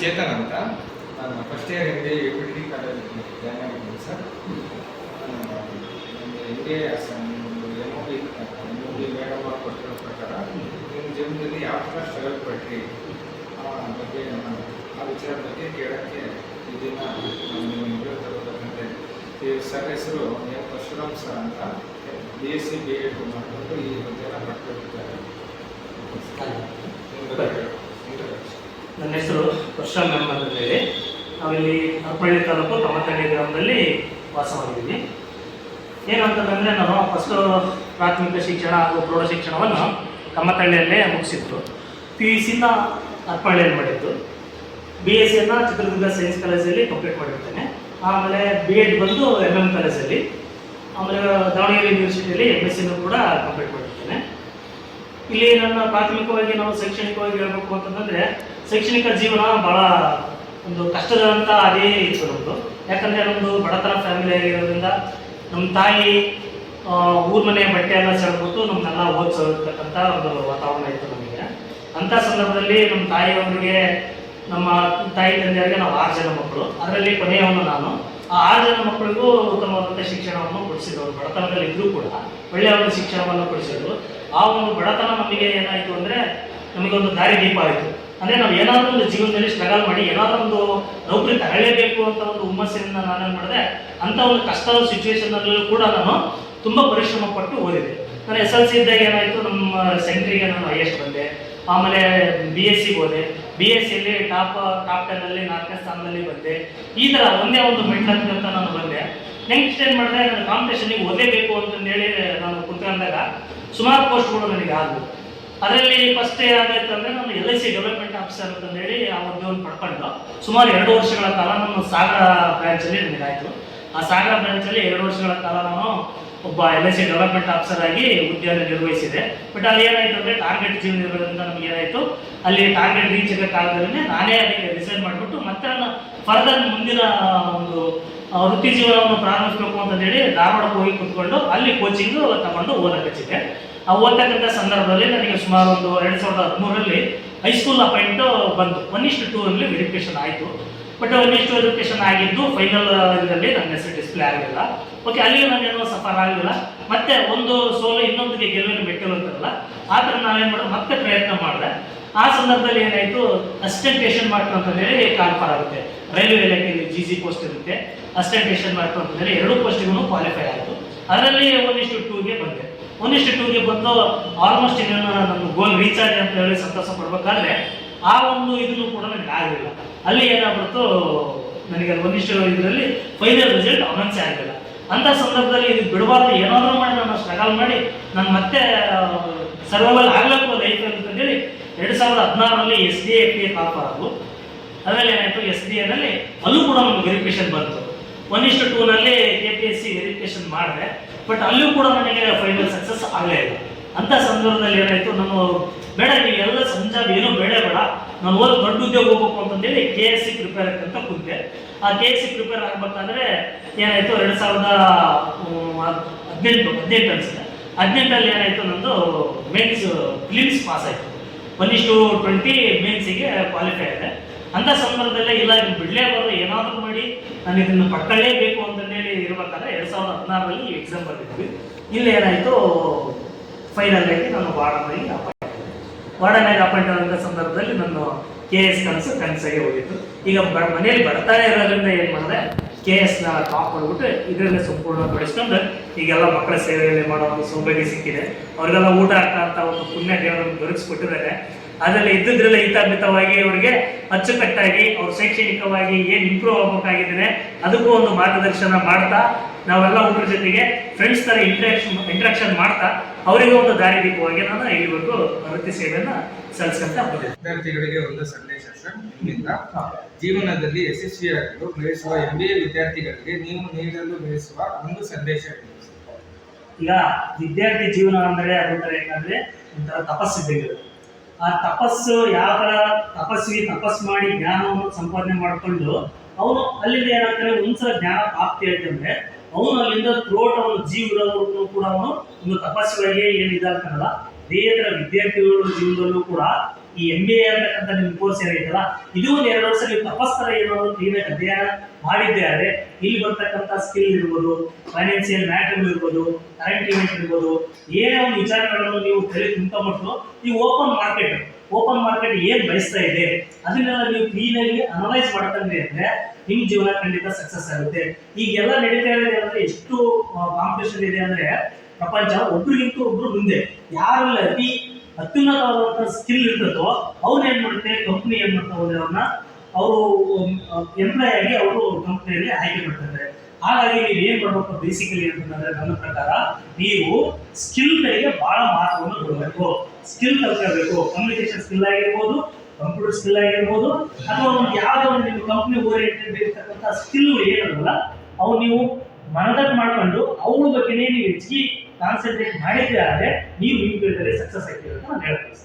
ಚೇತನ್ ಅಂತ. ನಾನು first year MBA UPT ಕಾಲೇಜಲ್ಲಿ ಜಾಯ್ನ್ ಆಗಿದ್ದೀನಿ ಸರ್. ನನಗೆ MOB ಮೇಡಮ್ ಅವ್ರು ಕೊಟ್ಟಿರೋ ಪ್ರಕಾರ ನಿಮ್ಮ ಜೀವನದಲ್ಲಿ ಯಾವ ಥರ ಸ್ಟ್ರಗಲ್ ಪಟ್ರಿ ಬಗ್ಗೆ ಆ ವಿಚಾರದ ಬಗ್ಗೆ ಕೇಳೋಕ್ಕೆ ಇದನ್ನು ನಾನು ನಿಮಗೆ ತಗೋಬೇಕಂತೆ. ಈ ಸರ್ ಹೆಸರು ಎಂ ಪರಶುರಾಮ್ ಸರ್ ಅಂತ BSc BEd ಮಾಡಿಕೊಂಡು ಈ ಬಗ್ಗೆ ಎಲ್ಲ ಮಾಡ್ಕೊಟ್ಟಿದ್ದಾರೆ. ನನ್ನ ಹೆಸರು ಪರಶುರಾಮ್ ಎಂ ಅಂತ ಹೇಳಿ ನಾವಿಲ್ಲಿ ಹರಪಳ್ಳಿ ತಾಲೂಕು ಕಮತಳ್ಳಿ ಗ್ರಾಮದಲ್ಲಿ ವಾಸವಾಗಿದ್ದೀನಿ. ಏನು ಅಂತಂದರೆ ನಾನು ಫಸ್ಟು ಪ್ರಾಥಮಿಕ ಶಿಕ್ಷಣ ಹಾಗೂ ಪ್ರೌಢ ಶಿಕ್ಷಣವನ್ನು ಕಮ್ಮತಳ್ಳಿಯಲ್ಲೇ ಮುಗಿಸಿತ್ತು. PUCನ ಹರಪಳ್ಳಿಯಲ್ಲಿ ಮಾಡಿದ್ದು. BScನ ಚಿತ್ರದುರ್ಗ ಸೈನ್ಸ್ ಕಾಲೇಜಲ್ಲಿ ಕಂಪ್ಲೀಟ್ ಮಾಡಿರ್ತೇನೆ. ಆಮೇಲೆ BEd ಬಂದು MM ಕಾಲೇಜಲ್ಲಿ, ಆಮೇಲೆ ದಾವಣಗೆರೆ ಯೂನಿವರ್ಸಿಟಿಯಲ್ಲಿ MScನೂ ಕೂಡ ಕಂಪ್ಲೀಟ್ ಮಾಡಿರ್ತೇನೆ. ಇಲ್ಲಿ ನನ್ನ ಪ್ರಾಥಮಿಕವಾಗಿ ನಾವು ಶೈಕ್ಷಣಿಕವಾಗಿ ಹೇಳಬೇಕು ಅಂತಂದರೆ ಶೈಕ್ಷಣಿಕ ಜೀವನ ಭಾಳ ಒಂದು ಕಷ್ಟದಂತ ಅದೇ ಇತ್ತು ನಮ್ಮದು. ಯಾಕಂದರೆ ನಮ್ಮದು ಬಡತನ ಫ್ಯಾಮಿಲಿ ಆಗಿರೋದ್ರಿಂದ ನಮ್ಮ ತಾಯಿ ಊರ ಮನೆ ಬಟ್ಟೆ ಎಲ್ಲ ಸೆಳ್ಬಿಟ್ಟು ನಮ್ಮನ್ನೆಲ್ಲ ಓದಿಸೋರ್ತಕ್ಕಂಥ ಒಂದು ವಾತಾವರಣ ಇತ್ತು ನಮಗೆ. ಅಂಥ ಸಂದರ್ಭದಲ್ಲಿ ನಮ್ಮ ತಾಯಿಯವರಿಗೆ, ನಮ್ಮ ತಾಯಿ ತಂದೆಯವರಿಗೆ ನಾವು 6 ಜನ ಮಕ್ಕಳು, ಅದರಲ್ಲಿ ಕೊನೆಯವನು ನಾನು. ಆ 6 ಜನ ಮಕ್ಕಳಿಗೂ ಉತ್ತಮವಾದಂಥ ಶಿಕ್ಷಣವನ್ನು ಕೊಡಿಸಿದ್ರು. ಬಡತನದಲ್ಲಿ ಇದ್ದರೂ ಕೂಡ ಒಳ್ಳೆಯ ಒಂದು ಶಿಕ್ಷಣವನ್ನು ಕೊಡಿಸಿದ್ರು. ಆ ಒಂದು ಬಡತನ ನಮಗೆ ಏನಾಯಿತು ಅಂದರೆ ನಮಗೊಂದು ದಾರಿ ದೀಪ ಆಯಿತು. ಅಂದರೆ ನಾವು ಏನಾದರೂ ಒಂದು ಜೀವನದಲ್ಲಿ ಸ್ಟ್ರಗಲ್ ಮಾಡಿ ಏನಾದರೂ ಒಂದು ನೌಕರಿ ತಗೊಳ್ಳೇಬೇಕು ಅಂತ ಒಂದು ಹುಮ್ಮಸ್ಸಿನಿಂದ ನಾನೇನು ಮಾಡಿದೆ, ಅಂಥ ಒಂದು ಕಷ್ಟದ ಸಿಚುವೇಶನ್ನಲ್ಲೂ ಕೂಡ ನಾನು ತುಂಬ ಪರಿಶ್ರಮ ಪಟ್ಟು ಓದಿದೆ. ನಾನು SLC ಇದ್ದಾಗ ಏನಾಯಿತು, ನಮ್ಮ ಸೆಂಟ್ರಿಗೆ ನಾನು ಹೈಯೆಸ್ಟ್ ಬಂದೆ. ಆಮೇಲೆ BScಗೆ ಹೋದೆ. BScಯಲ್ಲಿ ಟಾಪ್ 10ನಲ್ಲಿ 4ನೇ ಸ್ಥಾನದಲ್ಲಿ ಬಂದೆ. ಈ ಥರ ಒಂದೇ ಒಂದು ಮೆಂಟಲ್ ಅಂತ ನಾನು ಬಂದೆ. ನೆಕ್ಸ್ಟ್ ಏನು ಮಾಡಿದೆ, ನಾನು ಕಾಂಪಿಟೇಷನ್ಗೆ ಓದಲೇಬೇಕು ಅಂತಂದೇಳಿ ನಾನು ಕುತ್ಕೊಂಡಾಗ ಸುಮಾರು ಪೋಸ್ಟ್ಗಳು ನನಗೆ ಆದವು. ಅದರಲ್ಲಿ ಫಸ್ಟ್ ಏನಾಗೈತೆ ಅಂದರೆ ನಾನು LIC ಡೆವಲಪ್ಮೆಂಟ್ ಆಫೀಸರ್ ಅಂತಂದೇಳಿ ಆ ಹುದ್ದೆಯನ್ನು ಪಡ್ಕೊಂಡು ಸುಮಾರು 2 ವರ್ಷಗಳ ಕಾಲ ನಮ್ಮ ಸಾಗರ ಬ್ರಾಂಚಲ್ಲಿ ನನಗಾಯಿತು. ಆ ಸಾಗರ ಬ್ರಾಂಚಲ್ಲಿ 2 ವರ್ಷಗಳ ಕಾಲ ನಾನು ಒಬ್ಬ LIC ಡೆವಲಪ್ಮೆಂಟ್ ಆಫೀಸರ್ ಆಗಿ ಹುದ್ದೆಯನ್ನು ನಿರ್ವಹಿಸಿದೆ. ಬಟ್ ಅಲ್ಲಿ ಏನಾಯಿತು ಅಂದರೆ ಟಾರ್ಗೆಟ್ ಜೀವನ ಇರೋದ್ರಿಂದ ನಮಗೆ ಏನಾಯಿತು, ಅಲ್ಲಿ ಟಾರ್ಗೆಟ್ ರೀಚ್ ಆಗಕ್ಕಾಗದೇ ನಾನೇ ಅದಕ್ಕೆ ರಿಸೈನ್ ಮಾಡಿಬಿಟ್ಟು ಮತ್ತೆ ನಾನು ಫರ್ದರ್ ಮುಂದಿನ ಒಂದು ವೃತ್ತಿ ಜೀವನವನ್ನು ಪ್ರಾರಂಭಿಸಬೇಕು ಅಂತಂದೇಳಿ ಧಾರವಾಡಕ್ಕೆ ಹೋಗಿ ಕೂತ್ಕೊಂಡು ಅಲ್ಲಿ ಕೋಚಿಂಗು ತಗೊಂಡು ಓದಕ್ಕೆ ಹಚ್ಚಿದೆ. ಆ ಓದ್ತಕ್ಕಂಥ ಸಂದರ್ಭದಲ್ಲಿ ನನಗೆ ಸುಮಾರು ಒಂದು 2013ರಲ್ಲಿ ಹೈಸ್ಕೂಲ್ ಅಪಾಯಿಂಟು ಬಂತು. 1:2 ವೆರಿಫಿಕೇಶನ್ ಆಯಿತು. ಬಟ್ 1:2 ವೆರಿಫಿಕೇಶನ್ ಆಗಿದ್ದು ಫೈನಲ್ ಇದರಲ್ಲಿ ನನ್ನ ಹೆಸರು ಡಿಸ್ಪ್ಲೇ ಆಗಲಿಲ್ಲ. ಓಕೆ, ಅಲ್ಲಿಯೂ ನಾನೇನೋ ಸಫರ್ ಆಗಲಿಲ್ಲ. ಮತ್ತೆ ಒಂದು ಸೋಲು ಇನ್ನೊಂದಿಗೆ ಗೆಲುವಿನ ಮೆಟ್ಟಲು ಅಂತಾರಲ್ಲ, ಆ ಥರ ನಾವೇನು ಮಾಡೋದು ಮತ್ತೆ ಪ್ರಯತ್ನ ಮಾಡಿದೆ. ಆ ಸಂದರ್ಭದಲ್ಲಿ ಏನಾಯಿತು, ಅಸಿಸ್ಟೆಂಟೇಷನ್ ಮಾಡ್ತು ಅಂತಂದೇಳಿ ಕಾಲ್ಫರ್ ಆಗುತ್ತೆ. ರೈಲ್ವೆ ಇಲಾಖೆಯಲ್ಲಿ GG ಪೋಸ್ಟ್ ಇರುತ್ತೆ. ಅಸಿಸ್ಟೆಂಟೇಷನ್ ಮಾಡ್ತು ಅಂತಂದೇಳಿ 2 ಪೋಸ್ಟಿಗೂ ಕ್ವಾಲಿಫೈ ಆಯಿತು. ಅದರಲ್ಲಿ 1:2ಗೆ ಬಂದೆ. 1:2ಗೆ ಬಂದು ಆಲ್ಮೋಸ್ಟ್ ಇನ್ನೇನು ನನ್ನ ಗೋಲ್ ರೀಚ್ ಆಗಿದೆ ಅಂತ ಹೇಳಿ ಸಂತೋಷ ಪಡ್ಬೇಕಾದ್ರೆ ಆ ಒಂದು ಇದನ್ನು ಕೂಡ ನನಗೆ ಆಗಲಿಲ್ಲ. ಅಲ್ಲಿ ಏನಾಗ್ಬಿಡ್ತು, ನನಗೆ 1:2 ಫೈನಲ್ ರಿಸಲ್ಟ್ ಅನೌನ್ಸೇ ಆಗಲಿಲ್ಲ. ಅಂಥ ಸಂದರ್ಭದಲ್ಲಿ ಇದು ಬಿಡಬಾರ್ದು, ಏನಾದರೂ ಮಾಡಿ ನಾನು ಸ್ಟ್ರಗಲ್ ಮಾಡಿ ನಾನು ಮತ್ತೆ ಸರ್ವೈವಲ್ ಆಗಬೇಕು ಲೈಫ್ ಅಂತಂದೇಳಿ 2016ರಲ್ಲಿ SDA FTA ಕಾಲ್ಫರ್ ಆದವು. ಆಮೇಲೆ ಏನಾಯಿತು, SDAನಲ್ಲಿ ಅಲ್ಲೂ ಕೂಡ ನಮಗೆ ವೆರಿಫಿಕೇಶನ್ ಬಂತು. 1:2ನಲ್ಲಿ KPSC ವೆರಿಫಿಕೇಶನ್ ಮಾಡಿದೆ. ಬಟ್ ಅಲ್ಲೂ ಕೂಡ ನನಗೆ ಫೈನಲ್ ಸಕ್ಸಸ್ ಆಗಲೇ ಇಲ್ಲ. ಅಂಥ ಸಂದರ್ಭದಲ್ಲಿ ಏನಾಯಿತು, ನಾನು ಬೇಡ ನೀವೆಲ್ಲ ಸಂಜಾಬ್ ಏನೂ ಬೇಡ, ನಾನು ಓದಿ ದೊಡ್ಡ ಉದ್ಯೋಗ ಹೋಗ್ಬೇಕು ಅಂತಂದೇಳಿ KSC ಪ್ರಿಪೇರ್ ಆಗ್ತಂತ ಕೂತೆ. ಆ KSC ಪ್ರಿಪೇರ್ ಆಗಬೇಕಾದ್ರೆ ಏನಾಯಿತು, 2018 ಅನಿಸುತ್ತೆ. 18ರಲ್ಲಿ ಏನಾಯಿತು, ನಂದು ಮೇನ್ಸ್ ಫಿಲಿಮ್ಸ್ ಪಾಸ್ ಆಯಿತು. 1:20 ಮೇನ್ಸಿಗೆ ಕ್ವಾಲಿಫೈ ಆಗಿದೆ. ಅಂಥ ಸಂದರ್ಭದಲ್ಲೇ ಇಲ್ಲ ಇದನ್ನು ಬಿಡಲೇಬಾರ್ದು, ಏನಾದರೂ ಮಾಡಿ ನಾನು ಇದನ್ನು ಪಡ್ಕೊಳ್ಳೇಬೇಕು ಅಂತಂದೇಳಿ ಇರಬೇಕಾದ್ರೆ 2016ರಲ್ಲಿ ಈ ಎಕ್ಸಾಮ್ ಬರ್ತಿದ್ವಿ. ಇಲ್ಲಿ ಏನಾಯಿತು, ಫೈನಲ್ ಆಗಿ ನಾನು ವಾರ್ಡನಾಗಿ ಅಪಾಯಿಂಟ್ ಆದಂಥ ಸಂದರ್ಭದಲ್ಲಿ ನನ್ನ KS ಕನಸಾಗಿ ಹೋಗಿತ್ತು. ಈಗ ಮನೆಯಲ್ಲಿ ಬರ್ತಾನೆ ಇರೋದ್ರಿಂದ ಏನು ಮಾಡಿದೆ, KSನ ಟಾಪ್ ಮಾಡಿಬಿಟ್ಟು ಇದರಲ್ಲೇ ಸಂಪೂರ್ಣ ಬೆಳೆಸ್ಕೊಂಡು ಈಗೆಲ್ಲ ಮಕ್ಕಳ ಸೇವೆಯಲ್ಲಿ ಮಾಡೋ ಒಂದು ಸೌಭಾಗ್ಯ ಸಿಕ್ಕಿದೆ. ಅವ್ರಿಗೆಲ್ಲ ಊಟ ಆಗ್ತಾ ಒಂದು ಪುಣ್ಯ ದೇವರನ್ನು ದೊರಕಿಸ್ಕೊಟ್ಟಿದ್ದಾರೆ. ಅದರಲ್ಲಿ ಇದ್ದಿದ್ರೆಲ್ಲ ಹಿತಾಮಿತವಾಗಿ ಅವರಿಗೆ ಅಚ್ಚುಕಟ್ಟಾಗಿ ಅವ್ರು ಶೈಕ್ಷಣಿಕವಾಗಿ ಏನು ಇಂಪ್ರೂವ್ ಆಗಬೇಕಾಗಿದ್ದೇನೆ ಅದಕ್ಕೂ ಒಂದು ಮಾರ್ಗದರ್ಶನ ಮಾಡ್ತಾ ನಾವೆಲ್ಲ ಊಟದ ಜೊತೆಗೆ ಫ್ರೆಂಡ್ಸ್ ಥರ ಇಂಟ್ರಾಕ್ಷನ್ ಮಾಡ್ತಾ ಅವರಿಗೆ ಒಂದು ದಾರಿದೀಪವಾಗಿ ನಾನು ಇಲ್ಲಿವರೆಗೂ ವೃತ್ತಿ ಸೇವೆಯನ್ನು ಸಲ್ಲಿಸ್ಕೊಂತ ಬಂದಿದ್ದೆ. ವಿದ್ಯಾರ್ಥಿಗಳಿಗೆ ಒಂದು ಸಂದೇಶ ಸರ್ ನಿಮ್ಮಿಂದ. ಜೀವನದಲ್ಲಿ ಯಶಸ್ವಿಯಾಗಲು ಬಯಸುವ MBA ವಿದ್ಯಾರ್ಥಿಗಳಿಗೆ ನೀವು ನೀಡಲು ಬಯಸುವ ಒಂದು ಸಂದೇಶ. ಈಗ ವಿದ್ಯಾರ್ಥಿ ಜೀವನ ಅಂದರೆ ಅದೊಂಥರ ಏನಂದರೆ ಒಂಥರ ತಪಸ್ಸಿದ್ದಂಗೆ. ಆ ತಪಸ್ಸು ಯಾವ ಥರ ತಪಸ್ ಮಾಡಿ ಜ್ಞಾನವನ್ನು ಸಂಪಾದನೆ ಮಾಡಿಕೊಂಡು ಅವನು ಅಲ್ಲಿಂದ ಏನಾಗ್ತಾನೆ, ಒಂದ್ಸಲ ಜ್ಞಾನ ಪ್ರಾಪ್ತಿ ಆಯ್ತಂದ್ರೆ ಅವನು ಅಲ್ಲಿಂದ ಥ್ರೋಟ್ ಅವನು ಜೀವನವರೆಗೂ ಕೂಡ ಅವನು ಒಂದು ತಪಸ್ಸಿಗಾಗಿ ಏನು ಇದಾಗ್ತಾನಲ್ಲ ಅದೇ ಥರ ವಿದ್ಯಾರ್ಥಿಗಳ ಜೀವನದಲ್ಲೂ ಕೂಡ ಈ MBA ಅಂತಕ್ಕಂಥ ನಿಮ್ಮ ಕೋರ್ಸ್ ಏನೈತಲ್ಲ, ಇದು ಒಂದು 2 ವರ್ಷ ನೀವು ತಪಸ್ತರ ಏನೋ ನೀವೇ ಅಧ್ಯಯನ ಮಾಡಿದ್ದೆ ಆದರೆ ಇಲ್ಲಿ ಬರ್ತಕ್ಕಂಥ ಸ್ಕಿಲ್ ಇರ್ಬೋದು, ಫೈನಾನ್ಷಿಯಲ್ ಮ್ಯಾಟರ್ ಇರ್ಬೋದು, ಕರೆಂಟ್ ಇವೆಂಟ್ ಇರ್ಬೋದು, ಏನೇ ಒಂದು ವಿಚಾರಗಳನ್ನು ನೀವು ತಲೆ ತುಂಬಿಟ್ಟು ಈ ಓಪನ್ ಮಾರ್ಕೆಟ್ ಏನು ಬಯಸ್ತಾ ಇದೆ ಅದನ್ನೆಲ್ಲ ನೀವು ಕ್ಲೀನಾಗಿ ಅನಲೈಸ್ ಮಾಡ್ಕೊಂಡ್ರಿ ಅಂದ್ರೆ ನಿಮ್ಮ ಜೀವನ ಖಂಡಿತ ಸಕ್ಸಸ್ ಆಗುತ್ತೆ. ಈಗೆಲ್ಲ ನಡೀತಾ ಇದೆ ಅಂದ್ರೆ ಎಷ್ಟು ಕಾಂಪಿಟೇಷನ್ ಇದೆ ಅಂದ್ರೆ ಪ್ರಪಂಚ ಒಬ್ರಿಗಿಂತ ಒಬ್ರು ಮುಂದೆ. ಯಾರೆಲ್ಲ ಅತಿ ಅತ್ಯುನ್ನತವಾದಂತಹ ಸ್ಕಿಲ್ ಇರ್ತದೋ ಅವ್ರು ಏನ್ ಮಾಡುತ್ತೆ, ಕಂಪ್ನಿ ಏನ್ ಮಾಡ್ತಾರೆ, ಅವ್ರನ್ನ ಅವರು ಎಂಪ್ಲಾಯ್ ಆಗಿ ಅವರು ಕಂಪ್ನಿಯಲ್ಲಿ ಆಯ್ಕೆ ಮಾಡ್ತಾರೆ. ಹಾಗಾಗಿ ನೀವು ಏನ್ ಮಾಡ್ಬೇಕು ಬೇಸಿಕಲಿ ಅಂತಂದ್ರೆ ನನ್ನ ಪ್ರಕಾರ ನೀವು ಸ್ಕಿಲ್ ಗಳಿಗೆ ಬಹಳ ಮಹತ್ವವನ್ನು ಕೊಡಬೇಕು. ಸ್ಕಿಲ್ ಕಲ್ತ್ಕೋಬೇಕು. ಕಮ್ಯುನಿಕೇಶನ್ ಸ್ಕಿಲ್ ಆಗಿರ್ಬೋದು, ಕಂಪ್ಯೂಟರ್ ಸ್ಕಿಲ್ ಆಗಿರ್ಬೋದು, ಅಥವಾ ಒಂದು ಯಾವುದೋ ಒಂದು ನಿಮ್ಮ ಕಂಪ್ನಿ ಓರಿಯೆಂಟೆಡ್ ಇರ್ತಕ್ಕಂಥ ಸ್ಕಿಲ್ಗಳು ಏನಲ್ಲ ಅವು ನೀವು ಮನದಟ್ಟು ಮಾಡ್ಕೊಂಡು ಅವ್ರ ಬಗ್ಗೆನೇ ನೀವು ಹೆಚ್ಚಿಗೆ ಕಾನ್ಸಂಟ್ರೇಟ್ ಮಾಡಿದ್ರೆ ಆದರೆ ನೀವು ನಿಮ್ಮ ಫೀಲ್ಡಲ್ಲಿ ಸಕ್ಸಸ್ ಆಗ್ತೀರಿ ಅಂತ ನಾನು ಹೇಳ್ತೀನಿ.